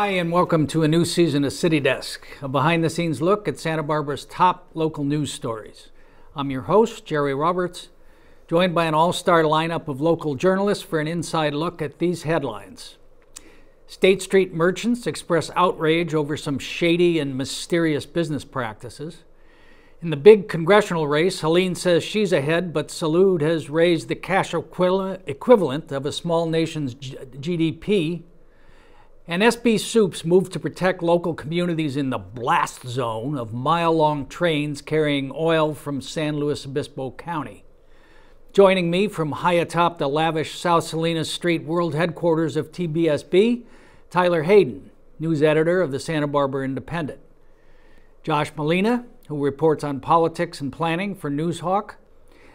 Hi, and welcome to a new season of City Desk, a behind-the-scenes look at Santa Barbara's top local news stories. I'm your host, Jerry Roberts, joined by an all-star lineup of local journalists for an inside look at these headlines. State Street merchants express outrage over some shady and mysterious business practices. In the big congressional race, Helene says she's ahead, but Salud has raised the cash equivalent of a small nation's GDP. And SB Soups moved to protect local communities in the blast zone of mile-long trains carrying oil from San Luis Obispo County. Joining me from high atop the lavish South Salinas Street world headquarters of TBSB, Tyler Hayden, news editor of the Santa Barbara Independent. Josh Molina, who reports on politics and planning for Newshawk,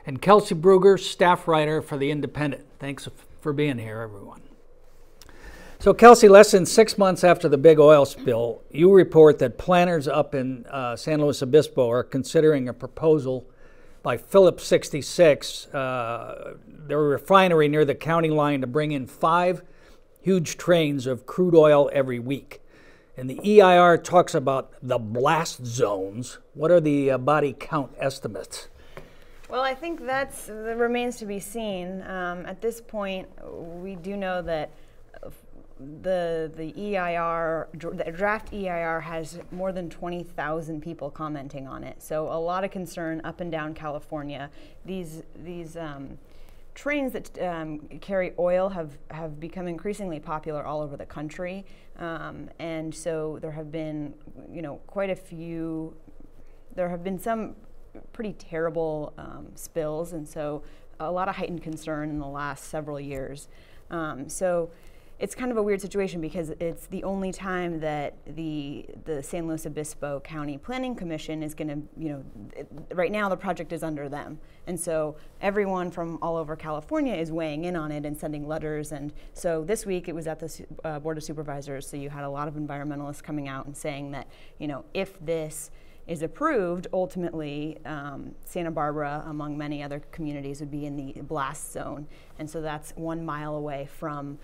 and Kelsey Bruger, staff writer for the Independent. Thanks for being here, everyone. So, Kelsey, less than 6 months after the big oil spill, you report that planners up in San Luis Obispo are considering a proposal by Phillips 66, their refinery near the county line, to bring in 5 huge trains of crude oil every week. And the EIR talks about the blast zones. What are the body count estimates? Well, I think that remains to be seen. At this point, we do know that the EIR, the draft EIR, has more than 20,000 people commenting on it. So a lot of concern up and down California. These trains that carry oil have become increasingly popular all over the country, and so there have been, quite a few. There have been some pretty terrible spills, and so a lot of heightened concern in the last several years. So it's kind of a weird situation because it's the only time that the San Luis Obispo County Planning Commission is going to, right now the project is under them. And so everyone from all over California is weighing in on it and sending letters. And so this week it was at the Board of Supervisors, so you had a lot of environmentalists coming out and saying that, if this is approved, ultimately Santa Barbara, among many other communities, would be in the blast zone. And so that's 1 mile away from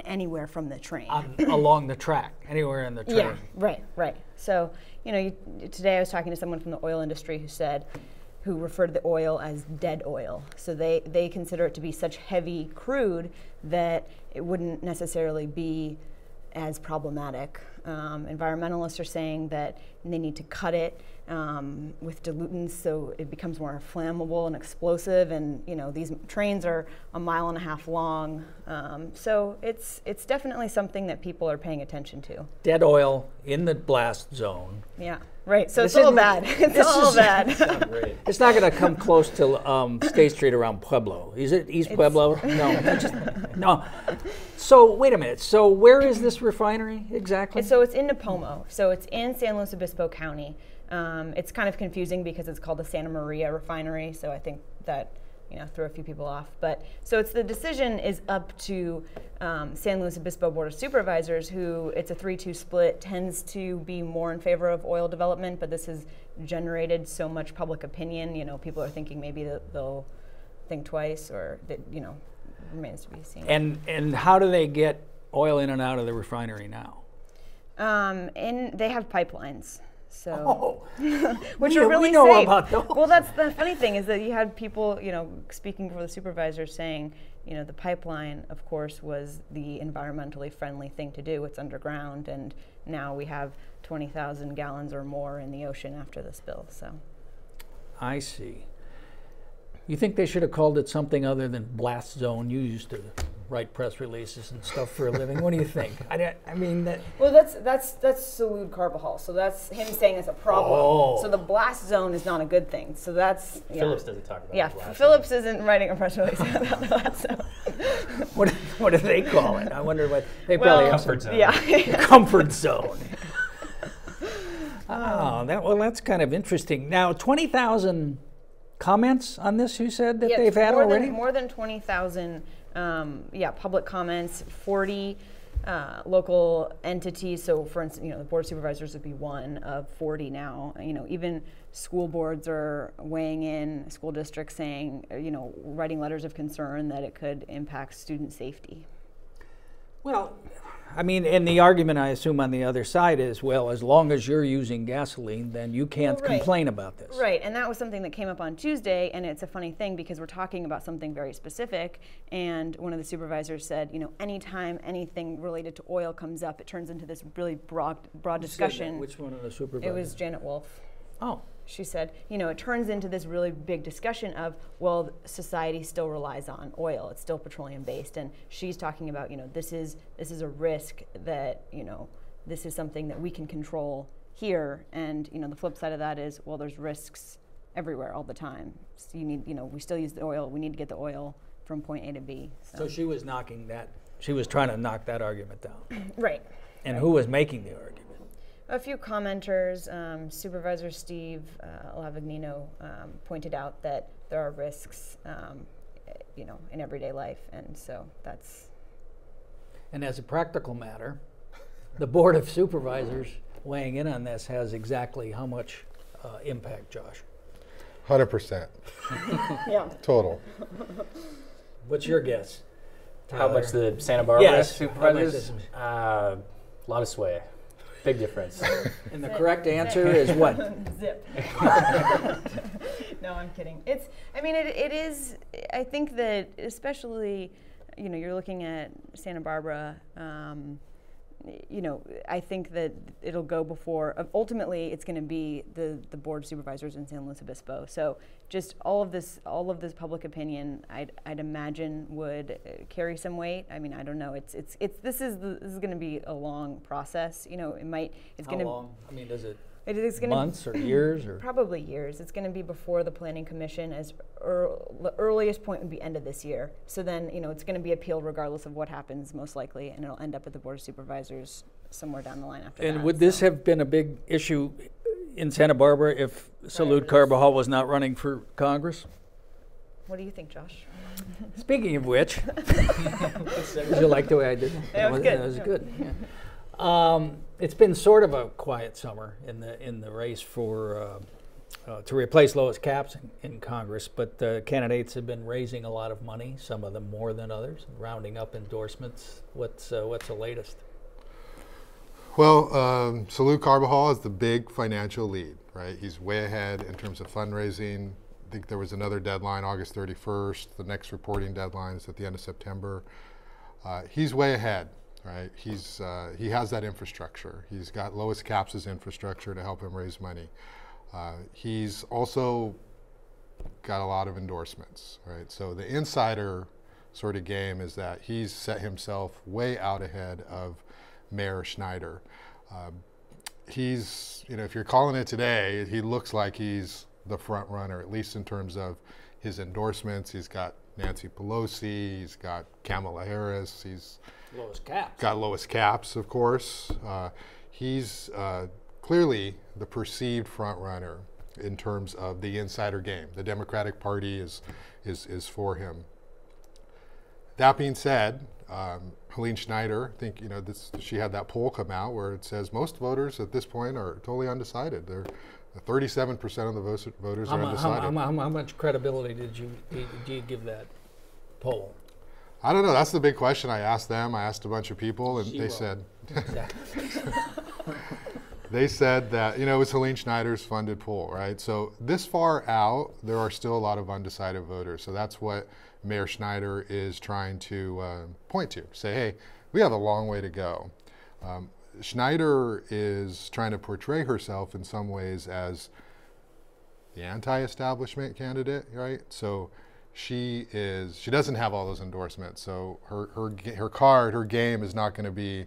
anywhere from the train. Along the track, anywhere in the train. Yeah, right. So, today I was talking to someone from the oil industry who referred to the oil as dead oil. So they consider it to be such heavy crude that it wouldn't necessarily be as problematic. Environmentalists are saying that they need to cut it with dilutants so it becomes more flammable and explosive, and these trains are 1.5 miles long, so it's definitely something that people are paying attention to. Dead oil in the blast zone. Yeah, right. So it's all bad. It's all bad. It's not going to come close to State Street around Pueblo. Is it East Pueblo? No. No. So wait a minute. So where is this refinery exactly? So it's in Nipomo. So it's in San Luis Obispo County. It's kind of confusing because it's called the Santa Maria Refinery, so I think that threw a few people off. But so the decision is up to San Luis Obispo Board of Supervisors, who it's a 3-2 split, tends to be more in favor of oil development, but this has generated so much public opinion. People are thinking maybe that they'll think twice, or that remains to be seen. And how do they get oil in and out of the refinery now? And they have pipelines. So, which we are really know safe. About those. Well, that's the funny thing, is that you had people, speaking for the supervisors, saying, the pipeline, of course, was the environmentally friendly thing to do. It's underground, and now we have 20,000 gallons or more in the ocean after the spill. So, I see. You think they should have called it something other than blast zone? You used to write press releases and stuff for a living. What do you think? I mean that. Well, that's Salud Carbajal. So that's him saying it's a problem. Oh. So the blast zone is not a good thing. So that's Phillips doesn't talk about. Yeah, the blast Phillips zone. isn't writing a press release about the blast zone. What do they call it? I wonder what they probably have. Comfort zone. Yeah. Comfort zone. That's kind of interesting. Now, 20,000 comments on this, you said, that they've had already? More than 20,000 public comments, 40 local entities. So for instance, the Board of Supervisors would be one of 40 now. Even school boards are weighing in, school districts saying, writing letters of concern that it could impact student safety. Well, I mean, and the argument I assume on the other side is, well, as long as you're using gasoline, then you can't complain about this. Right, and that was something that came up on Tuesday, and it's a funny thing because we're talking about something very specific, and one of the supervisors said, you know, anytime anything related to oil comes up, it turns into this really broad discussion. Which one of the supervisors? It was Janet Wolf. Oh. She said, you know, it turns into this really big discussion of, well, society still relies on oil. It's still petroleum based. And she's talking about, you know, this is a risk that, you know, this is something that we can control here. And, you know, the flip side of that is, well, there's risks everywhere all the time. So you need, you know, we still use the oil. We need to get the oil from point A to B. So she was knocking that, she was trying to knock that argument down. Right. And who was making the argument? A few commenters, Supervisor Steve Lavagnino pointed out that there are risks, you know, in everyday life, and so that's. And as a practical matter, the Board of Supervisors weighing in on this has exactly how much impact, Josh? 100%. Yeah. Total. What's your guess? How much the Santa Barbara How supervisors? much A lot of sway. Big difference. And the correct answer is what? Zip. No, I'm kidding. It's. I mean, it is. I think that especially, you know, you're looking at Santa Barbara. You know, I think that it'll go before. Ultimately, it's going to be the board of supervisors in San Luis Obispo. So, just all of this public opinion, I'd imagine would carry some weight. I mean, I don't know. This is going to be a long process. You know, it's going to. How long? I mean, does it? It is going months or years or probably years. It's going to be before the Planning Commission. As the earliest point would be end of this year. So then, you know, it's going to be appealed regardless of what happens, most likely, and it'll end up at the Board of Supervisors somewhere down the line after that. And would this have been a big issue in Santa Barbara if Salud Carbajal was not running for Congress? What do you think, Josh? Speaking of which, did you like the way I did that? That was good. That was good. Yeah. It's been sort of a quiet summer in the race for to replace Lois Capps in Congress, but candidates have been raising a lot of money, some of them more than others, rounding up endorsements. What's the latest? Well, Salud Carbajal is the big financial lead, right? He's way ahead in terms of fundraising. I think there was another deadline, August 31st. The next reporting deadline is at the end of September. He's way ahead. Right, he has that infrastructure. He's got Lois Capps' infrastructure to help him raise money. He's also got a lot of endorsements, right? So the insider sort of game is that he's set himself way out ahead of Mayor Schneider. He's, you know, if you're calling it today, he looks like he's the front runner, at least in terms of his endorsements. He's got Nancy Pelosi, he's got Kamala Harris, he's Lois Capps. Got Lois Capps, of course. He's clearly the perceived front runner in terms of the insider game. The Democratic Party is for him. That being said, Helene Schneider, I think, you know, she had that poll come out where it says most voters at this point are totally undecided. They're 37% of the voters are undecided. How much credibility did you give that poll? I don't know. That's the big question. I asked them. I asked a bunch of people, and they said they said that, you know, it was Helene Schneider's funded poll, right? So this far out, there are still a lot of undecided voters. So that's what Mayor Schneider is trying to point to. Say, hey, we have a long way to go. Schneider is trying to portray herself in some ways as the anti-establishment candidate, right? So she doesn't have all those endorsements. So her game is not going to be,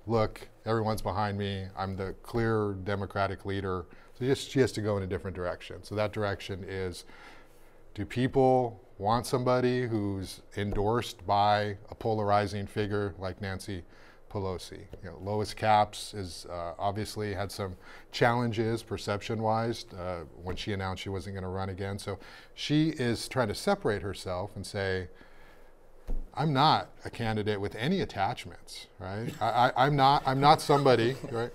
look, everyone's behind me. I'm the clear Democratic leader. So she has to go in a different direction. So that direction is, do people want somebody who's endorsed by a polarizing figure like Nancy Pelosi? You know, Lois Capps is obviously had some challenges perception-wise when she announced she wasn't going to run again. So she is trying to separate herself and say, I'm not a candidate with any attachments, right? I'm not somebody, right?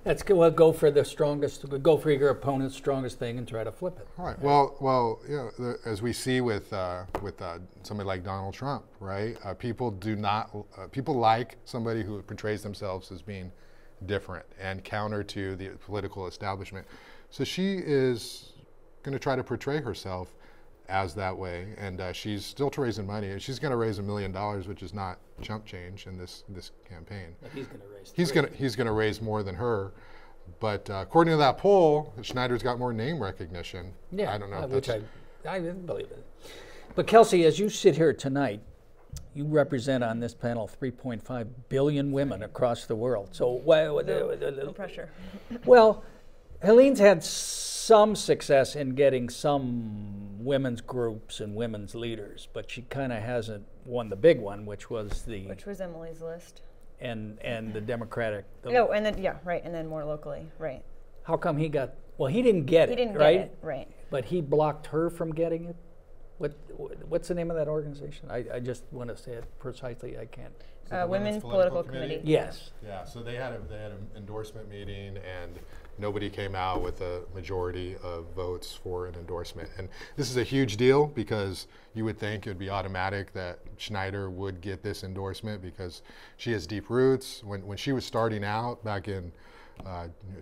That's good. Well, go for the strongest. Go for your opponent's strongest thing and try to flip it. All right. Well, as we see with somebody like Donald Trump, right? People do not. People like somebody who portrays themselves as being different and counter to the political establishment. So she is going to try to portray herself as that way, and she's still raising money. She's going to raise $1 million, which is not chump change in this campaign. But he's going to raise. He's going to raise more than her, but according to that poll, Schneider's got more name recognition. Yeah, I don't know. Which I didn't believe it. But Kelsey, as you sit here tonight, you represent on this panel 3.5 billion women across the world. So No pressure. well, Helene's had some success in getting some women's groups and women's leaders, but she kind of hasn't won the big one, which was Emily's List. and the Democratic. No, and then right, and then more locally, right. How come he got? Well, he didn't get He it, didn't right? get it, right. But he blocked her from getting it. What's the name of that organization? I just want to say it precisely. I can't. Women's Political Committee. Yes. Yeah, so they had an endorsement meeting, and nobody came out with a majority of votes for an endorsement. And this is a huge deal because you would think it would be automatic that Schneider would get this endorsement because she has deep roots. When she was starting out back in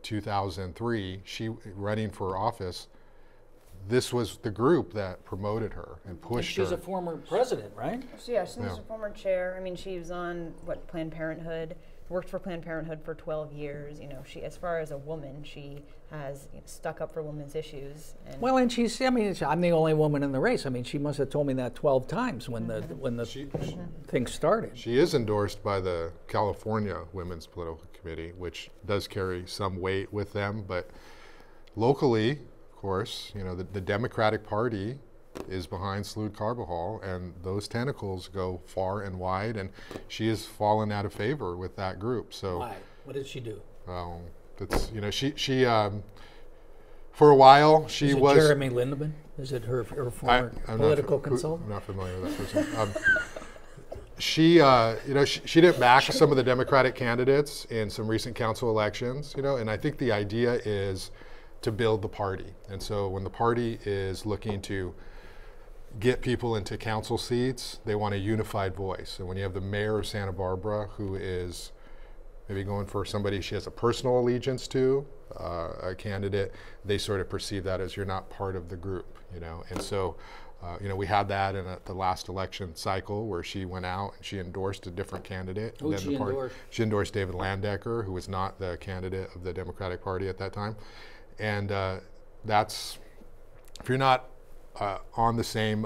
2003, she running for office, this was the group that promoted her and pushed her. She's a former president, right? She's a former chair. I mean, she was on Planned Parenthood, worked for Planned Parenthood for 12 years. You know, she, as far as a woman, she has stuck up for women's issues. And Well, and she's. I mean, I'm the only woman in the race. I mean, she must have told me that 12 times when the thing started. She is endorsed by the California Women's Political Committee, which does carry some weight with them, but locally, of course, the Democratic Party is behind Salud Carbajal, and those tentacles go far and wide, and she has fallen out of favor with that group. So, Why? What did she do? that's she for a while she Is it was Jeremy Lindemann? Is it her former political consultant? I'm not familiar with that person. She didn't back some of the Democratic candidates in some recent council elections, and I think the idea is to build the party. And so when the party is looking to get people into council seats, they want a unified voice. And when you have the mayor of Santa Barbara, who is maybe going for somebody she has a personal allegiance to, a candidate, they sort of perceive that as you're not part of the group, And so, we had that in the last election cycle where she went out and she endorsed a different candidate. Who did she endorse? She endorsed David Landecker, who was not the candidate of the Democratic Party at that time. And that's, if you're not on the same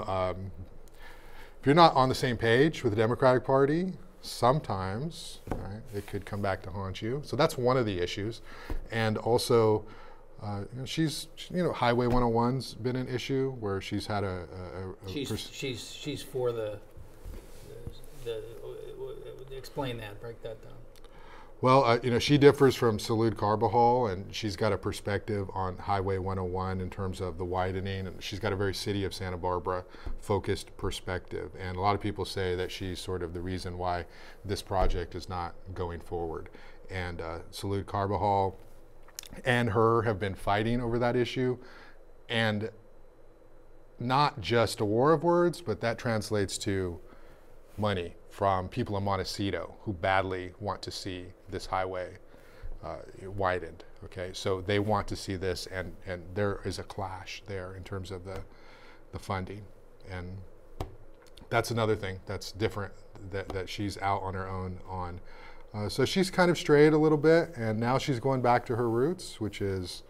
page with the Democratic Party, sometimes it could come back to haunt you. So that's one of the issues. And also, she's Highway 101's been an issue where she's had She's for the explain that, break that down. Well, she differs from Salud Carbajal, and she's got a perspective on Highway 101 in terms of the widening, and she's got a very city of Santa Barbara focused perspective. And a lot of people say that she's sort of the reason why this project is not going forward. And Salud Carbajal and her have been fighting over that issue, and not just a war of words, but that translates to money from people in Montecito who badly want to see this highway widened. Okay, so they want to see this, and there is a clash there in terms of the funding, and that's another thing that's different that she's out on her own on. So she's kind of strayed a little bit, and now she's going back to her roots, which is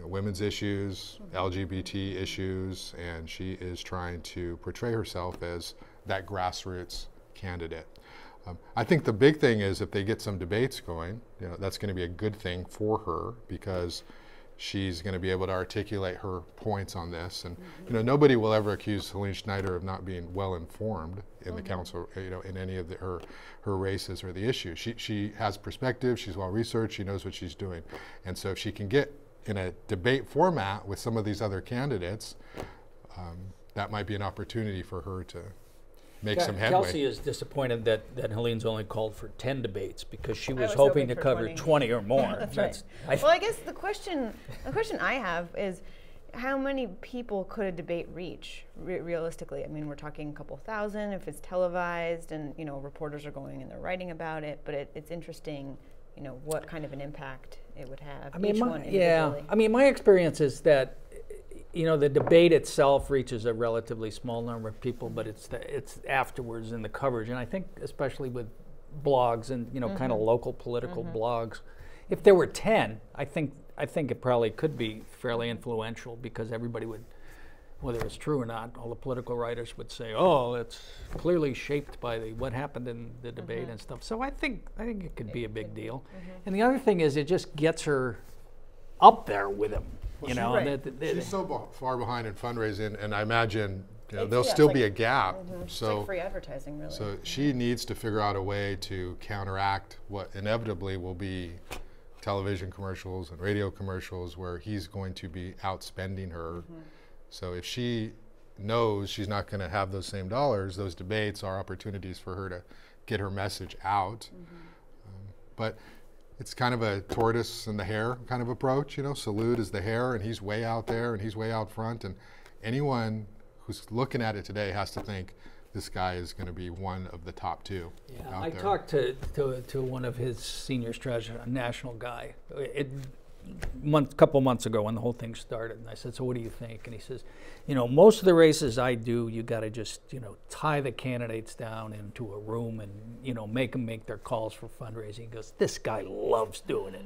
women's issues, LGBT issues, and she is trying to portray herself as that grassroots candidate. I think the big thing is if they get some debates going, that's going to be a good thing for her because she's going to be able to articulate her points on this. And nobody will ever accuse Helene Schneider of not being well informed in the council, in any of her races or the issues. She has perspective. She's well researched. She knows what she's doing, and so if she can get in a debate format with some of these other candidates, that might be an opportunity for her to make some headway. Kelsey is disappointed that Helene's only called for 10 debates because she was was hoping hoping to for cover 20. 20 or more. That's right. Well, I guess the question I have is, how many people could a debate reach realistically? I mean, we're talking a couple thousand if it's televised, and reporters are going and they're writing about it. But it's interesting, what kind of an impact it would have. I mean, each one individually. I mean, my experience is that the debate itself reaches a relatively small number of people, but it's afterwards in the coverage, and I think especially with blogs and kind of local political blogs, if there were 10, I think it probably could be fairly influential, because everybody would, whether it's true or not, all the political writers would say, "Oh, it's clearly shaped by what happened in the debate and stuff." So I think it could be a big deal. And the other thing is, it just gets her up there with him. She's so far behind in fundraising, and I imagine there'll it's still like- be a gap. It's So like free advertising, really. So she needs to figure out a way to counteract what inevitably will be television commercials and radio commercials where he's going to be outspending her. So if she knows she's not going to have those same dollars, those debates are opportunities for her to get her message out. But it's kind of a tortoise and the hare kind of approach. Salud is the hare, and he's way out there and he's way out front, and anyone who's looking at it today has to think this guy is going to be one of the top two. Yeah, out I there. talked to one of his senior strategists, a national guy, couple months ago when the whole thing started, and I said, "So what do you think?" And he says, "Most of the races I do, you got to just tie the candidates down into a room and make them make their calls for fundraising." He goes, "This guy loves doing it,"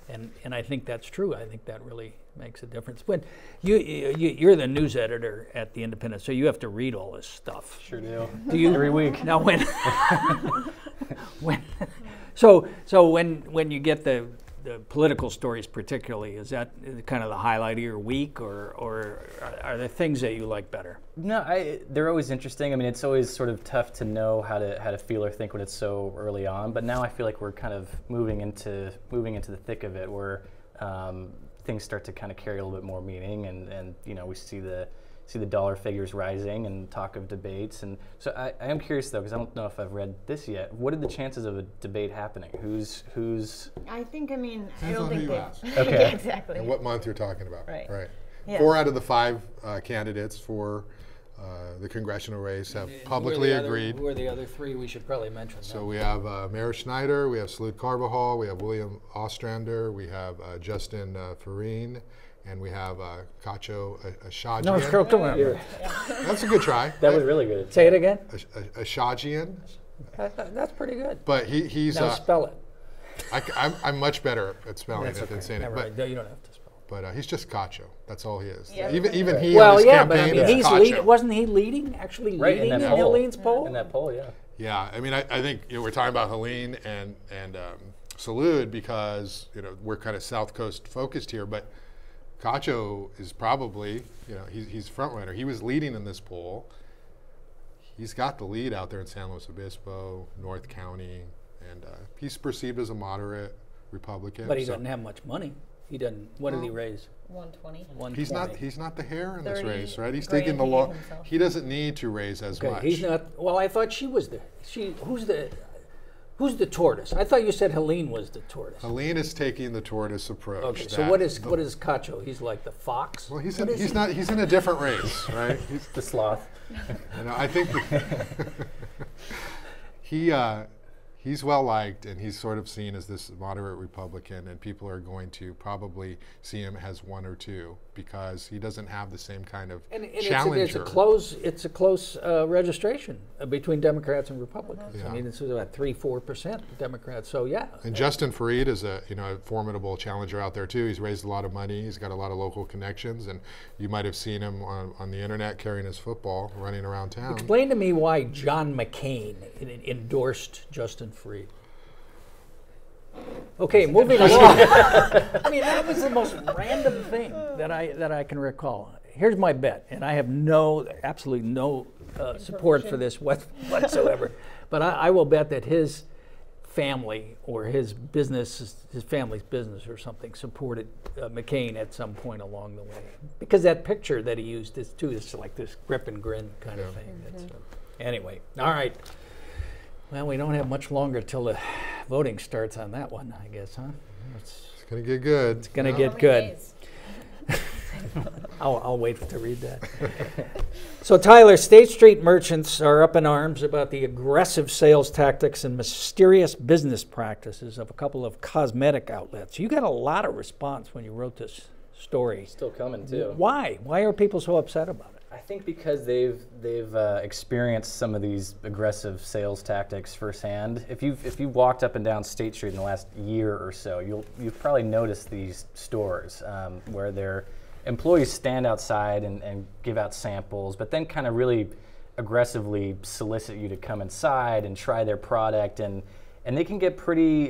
and I think that's true. I think that really makes a difference. But you're the news editor at the Independent, so you have to read all this stuff. Sure do. Do you Every week. now when you get the political stories particularly, is that kind of the highlight of your week, or are there things that you like better? No, they're always interesting. I mean, it's always sort of tough to know how to feel or think when it's so early on. But now I feel like we're kind of moving into the thick of it, where things start to kind of carry a little bit more meaning, and we see the dollar figures rising and talk of debates. And so I am curious though, because I don't know if I've read this yet. What are the chances of a debate happening? Who's? I think, I Depends don't on think who they. you ask. Okay. Yeah, exactly. And what month you're talking about. Right. Right. 4 out of the 5 candidates for the congressional race have publicly agreed. Who are the other 3? We should probably mention. So we have Mayor Schneider, we have Salud Carbajal, we have William Ostrander, we have Justin Farine, and we have Cacho Ashajian. No, scroll to That's a good try. That was really good. Say it again. Ashajian. That's pretty good. But he's Now spell it. I'm much better at spelling it than saying it. Never mind. No, you don't have to spell. But he's just Cacho. That's all he is. Yeah. Even he Well, in his yeah, but I campaign mean, is he's Cacho. leading. Wasn't he leading? Actually, Right, leading in that in poll. Helene's poll. In that poll, yeah. Yeah, I mean, I think we're talking about Helene and Salud because we're kind of South Coast focused here, but Cacho is probably he's front runner. He was leading in this poll. He's got the lead out there in San Luis Obispo, North County, and he's perceived as a moderate Republican. But he doesn't have much money. He doesn't. What did he raise? 120. 120. He's not the hare in this 30 race, right? He's grand taking the he law. gave himself. He doesn't need to raise as Okay, much. he's not. Well, I thought she was who's the tortoise? I thought you said Helene was the tortoise. Helene is taking the tortoise approach. Okay, so that what is Cacho? He's like the fox. Well, he's in a different race, right? He's, The sloth. I think he's well liked, and he's sort of seen as this moderate Republican, and people are going to probably see him as 1 or 2 because he doesn't have the same kind of challenger. It's a close registration between Democrats and Republicans. Yeah. I mean, it's about 3-4% Democrats. So yeah. And Justin Farid is a formidable challenger out there too. He's raised a lot of money. He's got a lot of local connections, and you might have seen him on the internet carrying his football, running around town. Explain to me why John McCain endorsed Justin Farid. Okay, moving along. I mean, that was the most random thing that I can recall. Here's my bet, and I have absolutely no support for this whatsoever. But I will bet that his family or his family's business or something supported McCain at some point along the way. Because that picture that he used is like this grip and grin kind of thing. Anyway, all right. Well, we don't have much longer till the voting starts on that one, I guess, huh? It's It's going to get good. It's going to get good. I'll wait to read that. So, Tyler, State Street merchants are up in arms about the aggressive sales tactics and mysterious business practices of a couple of cosmetic outlets. You got a lot of response when you wrote this story. Still coming too. Why? Why are people so upset about it? I think because they've experienced some of these aggressive sales tactics firsthand. If you've walked up and down State Street in the last year or so, you've probably noticed these stores where their employees stand outside and give out samples, but then kind of really aggressively solicit you to come inside and try their product, and they can get pretty.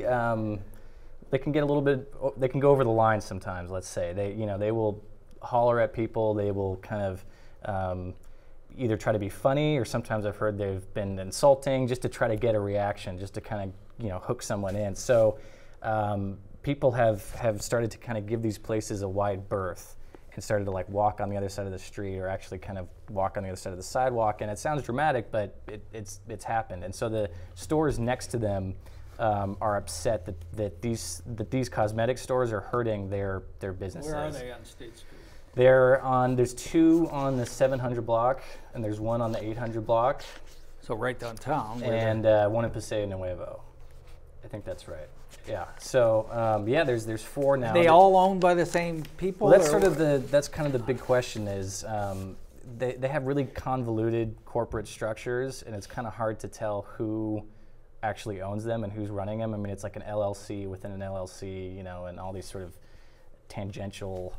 They can get a little bit. They can go over the line sometimes. Let's say they will holler at people. They will kind of either try to be funny, or sometimes I've heard they've been insulting just to try to get a reaction, just to kind of hook someone in. So people have started to kind of give these places a wide berth and started to like walk on the other side of the street, or actually kind of walk on the other side of the sidewalk. And it sounds dramatic, but it's happened. And so the stores next to them are upset that these cosmetic stores are hurting their businesses. Where are they on State Street? There's two on the 700 block, and there's one on the 800 block. So right downtown. And one in Paseo Nuevo. I think that's right. Yeah. So there's four now. They all owned by the same people? Well, that's kind of the big question is they have really convoluted corporate structures, and it's kind of hard to tell who actually owns them and who's running them. I mean, it's like an LLC within an LLC, and all these sort of tangential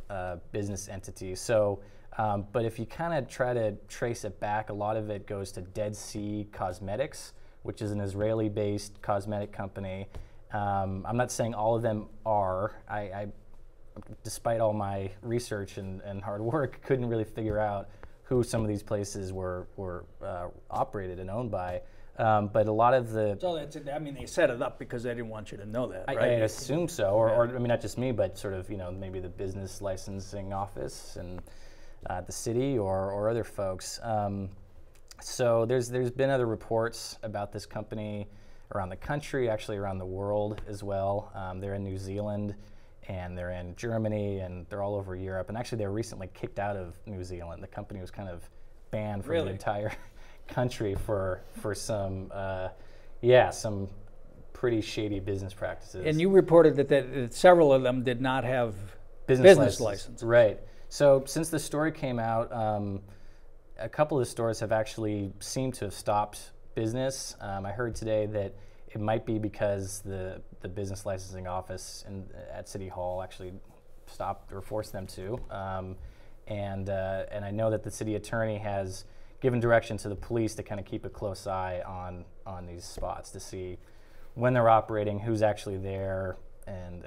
business entities. So, but if you kind of try to trace it back, a lot of it goes to Dead Sea Cosmetics, which is an Israeli-based cosmetic company. I'm not saying all of them are. I despite all my research and hard work, couldn't really figure out who some of these places were operated and owned by. But a lot of the... So that's it. I mean, they set it up because they didn't want you to know that, right? I assume so. Or I mean, not just me, but sort of, maybe the business licensing office and the city or other folks. So there's been other reports about this company around the country, actually around the world as well. They're in New Zealand, and they're in Germany, and they're all over Europe. And actually, they were recently kicked out of New Zealand. The company was kind of banned from the entire country for some some pretty shady business practices. And you reported that several of them did not have business licenses. Right. So since the story came out, a couple of the stores have actually seemed to have stopped business. I heard today that it might be because the business licensing office at City Hall actually stopped or forced them to. And I know that the city attorney has given direction to the police to kind of keep a close eye on these spots to see when they're operating, who's actually there, and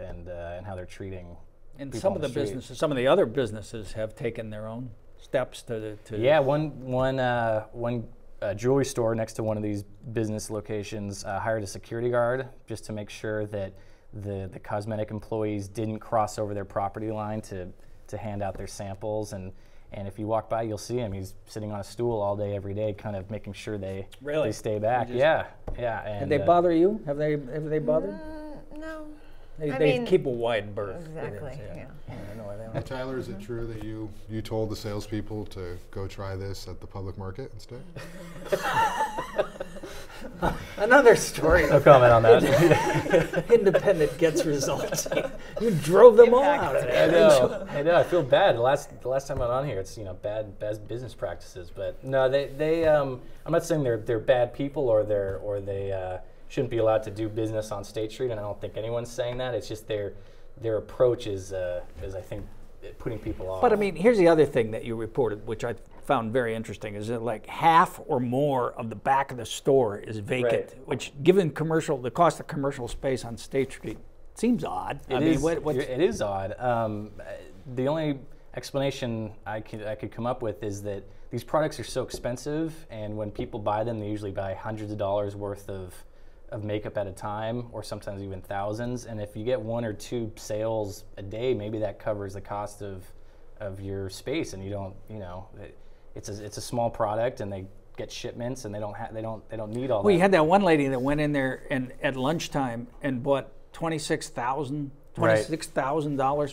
how they're treating. And some of the businesses, some of the other businesses have taken their own steps to. Yeah, one jewelry store next to one of these business locations hired a security guard just to make sure that the cosmetic employees didn't cross over their property line to hand out their samples. And if you walk by, you'll see him. He's sitting on a stool all day, every day, kind of making sure they stay back. Yeah. And did they bother you? Have they bothered? No. They keep a wide berth. Exactly. Yeah. And Tyler, is it true that you told the salespeople to go try this at the public market instead? Another story. No comment on that. Independent gets results. You drove them all out of there. I know. I feel bad. The last time I'm on here, it's bad business practices. But no, they I'm not saying they're bad people or they shouldn't be allowed to do business on State Street, and I don't think anyone's saying that. It's just their approach is I think putting people off. But I mean, here's the other thing that you reported, which I found very interesting, is that like half or more of the back of the store is vacant, right. Which, given the cost of commercial space on State Street, seems odd. It is odd. The only explanation I could come up with is that these products are so expensive, and when people buy them, they usually buy hundreds of dollars worth of makeup at a time, or sometimes even thousands. And if you get one or two sales a day, maybe that covers the cost of your space, and you don't, it's a small product, and they get shipments, and they don't need all Well, that. you had that one lady that went in there and at lunchtime and bought $26,000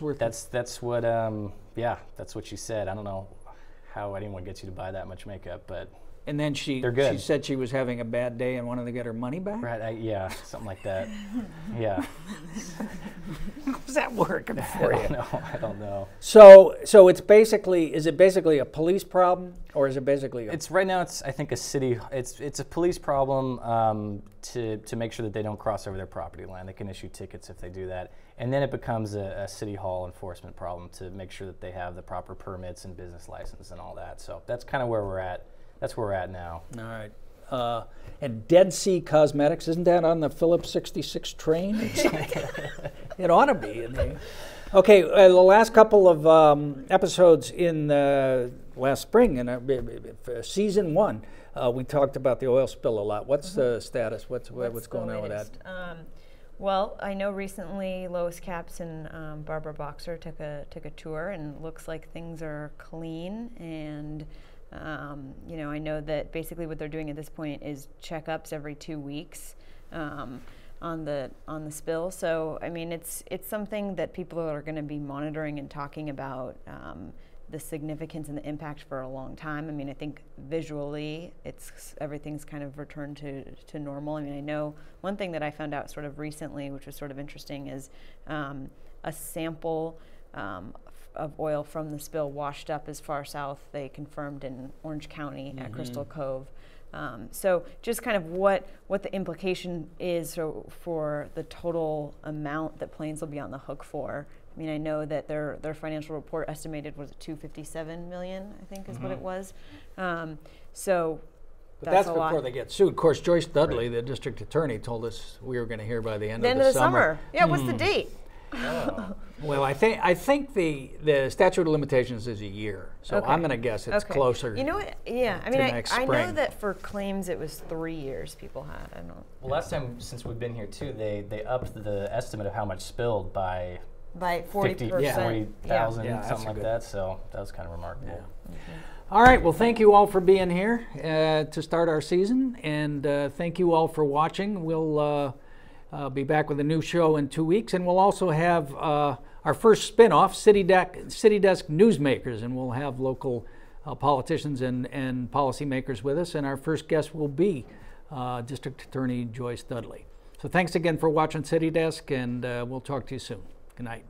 worth. That's what that's what she said. I don't know how anyone gets you to buy that much makes, but And then They're good. she said she was having a bad day and wanted to get her money back. right, yeah, something like that. Yeah, How's that working for you? I don't know. So it's basically, is it basically a police problem, or is it basically? It's right now. It's I think a city. It's a police problem to make sure that they don't cross over their property line. They can issue tickets if they do that, and then it becomes a city hall enforcement problem to make sure that they have the proper permits and business license and all that. So that's kind of where we're at. That's where we're at now. All right. And Dead Sea Cosmetics, isn't that on the Phillips 66 train? It ought to be. Okay, the last couple of episodes in last spring, in season 1, we talked about the oil spill a lot. What's the status? What's going on with that? Well, I know recently Lois Capps and Barbara Boxer took a tour, and it looks like things are clean. And I know that basically what they're doing at this point is checkups every 2 weeks on the spill. So I mean, it's something that people are going to be monitoring and talking about the significance and the impact for a long time. I mean, I think visually, everything's kind of returned to normal. I mean, I know one thing that I found out sort of recently, which was sort of interesting, is a sample of oil from the spill washed up as far south, they confirmed, in Orange County at Crystal Cove. So just kind of what the implication is for the total amount that Plains will be on the hook for. I mean, I know that their financial report estimated was $257 million, I think is what it was. So But that's a before lot. they get sued. Of course, Joyce Dudley, the district attorney, told us we were going to hear by the end The of end the of the summer. Yeah, what's the date? Well, I think the statute of limitations is a year, so Okay. I'm going to guess it's Okay. closer. You know what? Yeah, I mean, next I know spring. that for claims it was 3 years people had. I don't know. Well, last time since we've been here too, they upped the estimate of how much spilled by By 40%. 40,000, Yeah, that's something a like good- that. So that was kind of remarkable. All right. Well, thank you all for being here to start our season, and thank you all for watching. We'll be back with a new show in 2 weeks, and we'll also have our first spin-off, City Desk Newsmakers, and we'll have local politicians and policymakers with us, and our first guest will be District Attorney Joyce Dudley. So thanks again for watching City Desk, and we'll talk to you soon. Good night.